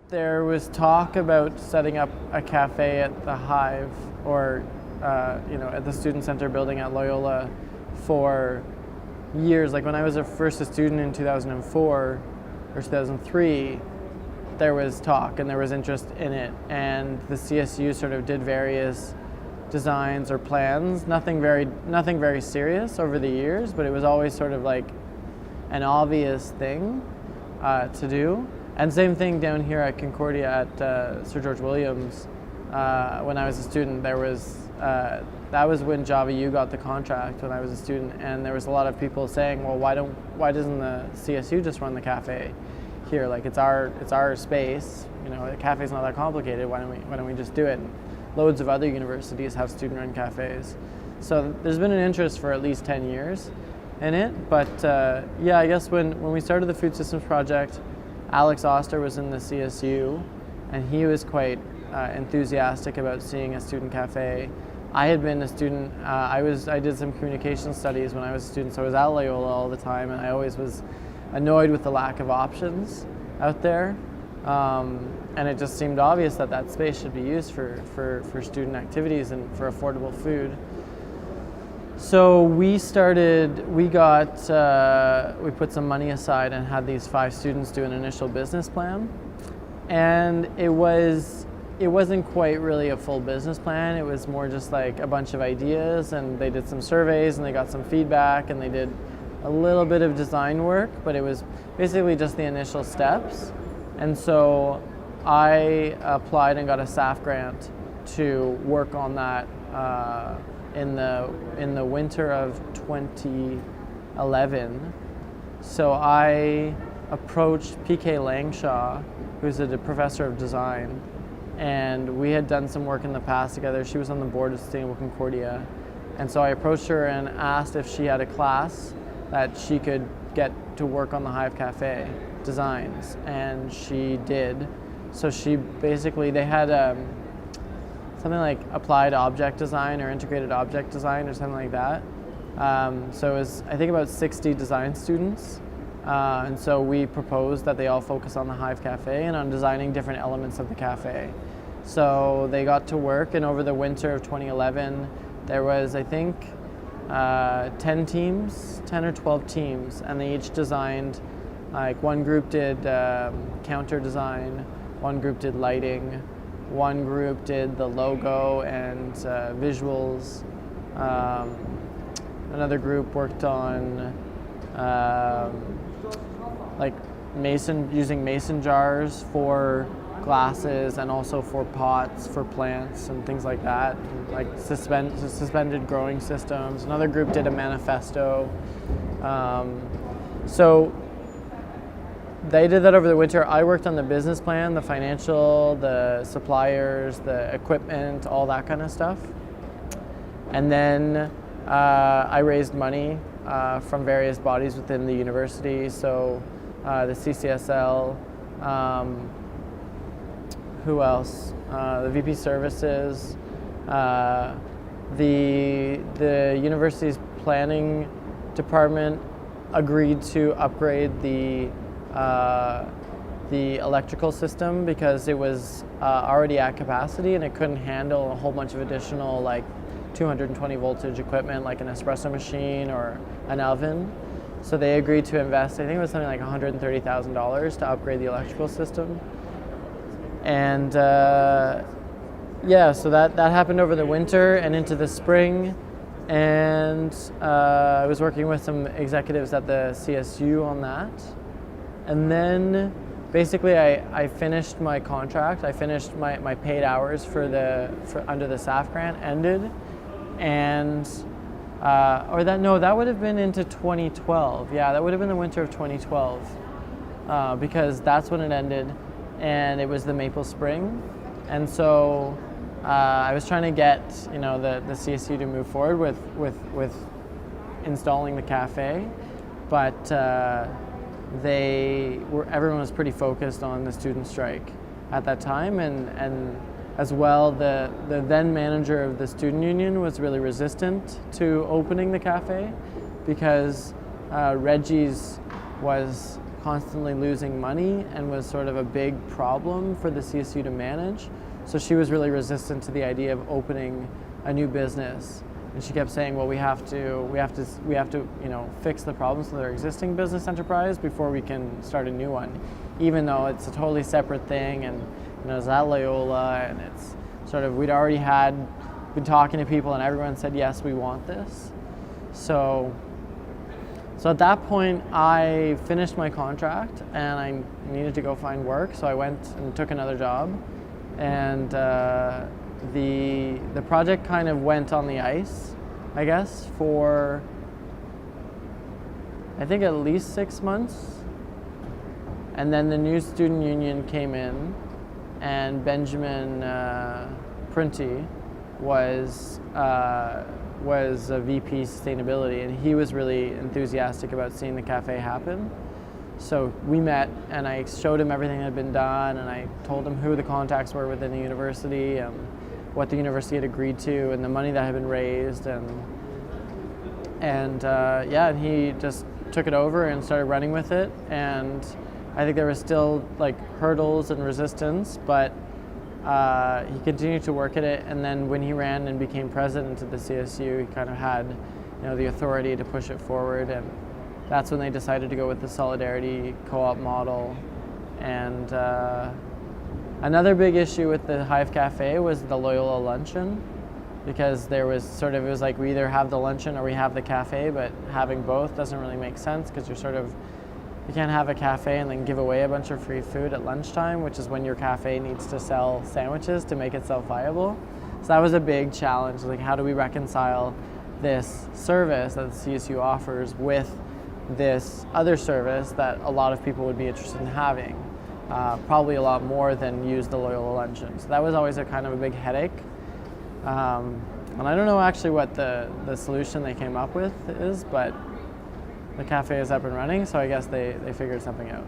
There was talk about setting up a cafe at the Hive or, at the Student Center building at Loyola for years. Like when I was first a student in 2004 or 2003, there was talk and there was interest in it. And the CSU sort of did various designs or plans, nothing very serious over the years, but it was always sort of like an obvious thing to do. And same thing down here at Concordia at Sir George Williams. When I was a student, there was that was when Java U got the contract when I was a student, and there was a lot of people saying, well, why doesn't the CSU just run the cafe here? Like it's our space. The cafe's not that complicated. Why don't we just do it? And loads of other universities have student-run cafes, so there's been an interest for at least 10 years in it. But I guess when we started the food systems project, Alex Oster was in the CSU, and he was quite enthusiastic about seeing a student cafe. I had been a student. I did some communication studies when I was a student, so I was at Loyola all the time, and I always was annoyed with the lack of options out there. And it just seemed obvious that space should be used for student activities and for affordable food. So we put some money aside and had these 5 students do an initial business plan. And it wasn't quite really a full business plan. It was more just like a bunch of ideas, and they did some surveys and they got some feedback and they did a little bit of design work, but it was basically just the initial steps. And so I applied and got a SAF grant to work on that in the winter of 2011. So I approached PK Langshaw, who's a professor of design, and we had done some work in the past together. She was on the board of Sustainable Concordia, and so I approached her and asked if she had a class that she could get to work on the Hive Cafe designs, and she did. So they had something like applied object design or integrated object design or something like that. So it was, I think, about 60 design students. And so we proposed that they all focus on the Hive Cafe and on designing different elements of the cafe. So they got to work, and over the winter of 2011, there was, I think, 10 or 12 teams, and they each designed, like one group did counter design, one group did lighting, one group did the logo and visuals, another group worked on using mason jars for glasses and also for pots for plants and things like that, like suspended growing systems. Another group did a manifesto. So they did that over the winter. I worked on the business plan, the financial, the suppliers, the equipment, all that kind of stuff. And then I raised money from various bodies within the university. So the CCSL, who else? The VP Services, the university's planning department agreed to upgrade the electrical system because it was already at capacity and it couldn't handle a whole bunch of additional 220 voltage equipment like an espresso machine or an oven. So they agreed to invest, I think it was something like $130,000 to upgrade the electrical system. And so that happened over the winter and into the spring. And I was working with some executives at the CSU on that. And then basically I finished my contract. I finished my paid hours under the SAF grant ended. And that would have been into 2012. Yeah, that would have been the winter of 2012 because that's when it ended, and it was the Maple Spring. And so I was trying to get the CSU to move forward with installing the cafe, but everyone was pretty focused on the student strike at that time, and as well, the then manager of the student union was really resistant to opening the cafe because Reggie's was constantly losing money and was sort of a big problem for the CSU to manage. So she was really resistant to the idea of opening a new business. And she kept saying, well, we have to, fix the problems with our existing business enterprise before we can start a new one, even though it's a totally separate thing. And it's at Loyola, and it's sort of, we'd already been talking to people, and everyone said, yes, we want this. So at that point, I finished my contract, and I needed to go find work. So I went and took another job, and the project kind of went on the ice, I guess, for I think at least 6 months. And then the new student union came in, and Benjamin Prunty was a VP sustainability, and he was really enthusiastic about seeing the cafe happen. So we met, and I showed him everything that had been done, and I told him who the contacts were within the university, and what the university had agreed to, and the money that had been raised, and he just took it over and started running with it. And I think there was still like hurdles and resistance, but he continued to work at it. And then when he ran and became president of the CSU, he kind of had, the authority to push it forward. And that's when they decided to go with the Solidarity co-op model. And another big issue with the Hive Cafe was the Loyola luncheon, because it was like we either have the luncheon or we have the cafe, but having both doesn't really make sense, because you can't have a cafe and then give away a bunch of free food at lunchtime, which is when your cafe needs to sell sandwiches to make itself viable. So that was a big challenge. Like, how do we reconcile this service that the CSU offers with this other service that a lot of people would be interested in having? Probably a lot more than use the Loyola luncheon. So that was always a kind of a big headache. And I don't know actually what the solution they came up with is, but the cafe is up and running, so I guess they figured something out.